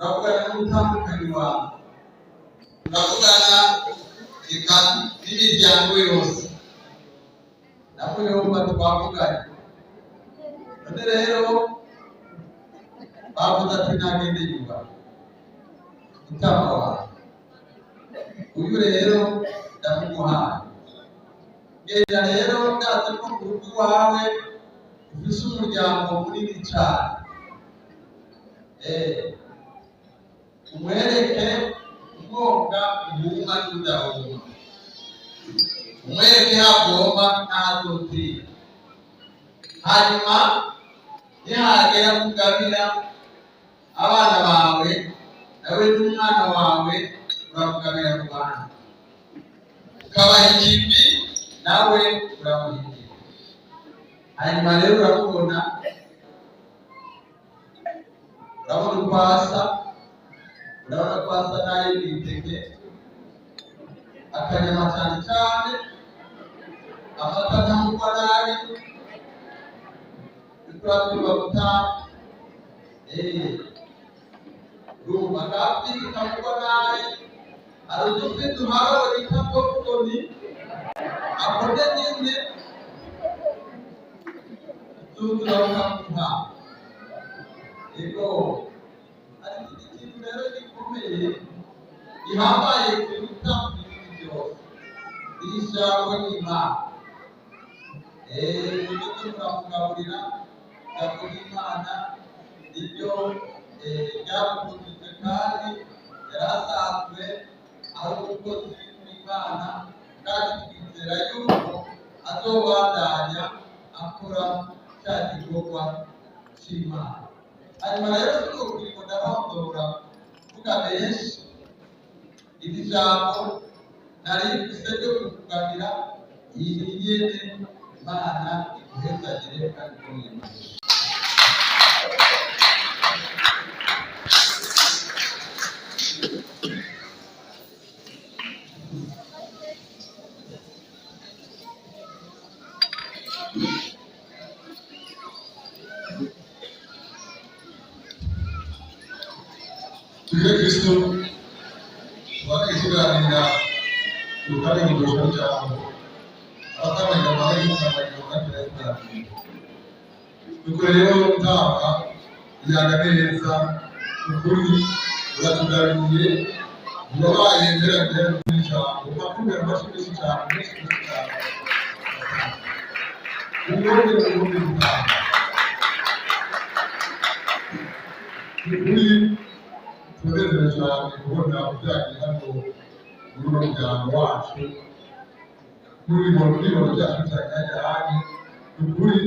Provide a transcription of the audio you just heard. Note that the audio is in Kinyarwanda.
turavugana n'umutambukanyi wawe, turavugana n'imiryango yose, nabwo yumva twavuganye. None rero bavuze ati ntagende yuba utama wawe, uyu rero ndamuguhaye. Genda rero ndazi ko mu rugo iwawe ufise umuryango munini cyane, umwereke umwonga uhuma n'udahuma, umwereke havoma n'ahazotira. Hanyuma nihagera kugabira abana bawe, nawe n'umwana wawe uramugabira mu bana, ukabaha ikindi nawe uramuhindira. Hanyuma rero urabona ukwasa, urabona kwasa nayo nitege akanyama cyane cyane, amata ntamugwa nabi, turabyuba gutaha rumba gafi ntamugwa nabi, hari udufi duhawe bita popcorni akode nyine turamuha. Ego ari ikintu rero gikomeye gihambaye kuruta ibindi byose, ijambo n'Imana. Ibyo turamugaburira ijambo n'Imana nibyo byamukundije kandi yarasanzwe ari umukozi w'Imana, kandi twizera yuko azobandanya akora cya gikorwa cy'Imana. Hanyuma rero tukugira ngo ndarondora kuvuga benshi, iri jambo nari mfise ryo kukuganira iyi nyene Imana iguhezagire kandi ikomeye. Tugiye Kristo tukiganira uruhare rw'ijoro cyane abakamenya amahoro y'umusambanyi w'akatireka. Nuko rero utanga yaga neza ukuri uratugariye urabaye ngeragere n'ijambo bakubwira amashuri cyane menshi cyane ubundi butanga ukuri. Tunezerewe cyane kubona ujyanye hano muri uno muryango wacu, muri bino byacu cyane cyane ukuri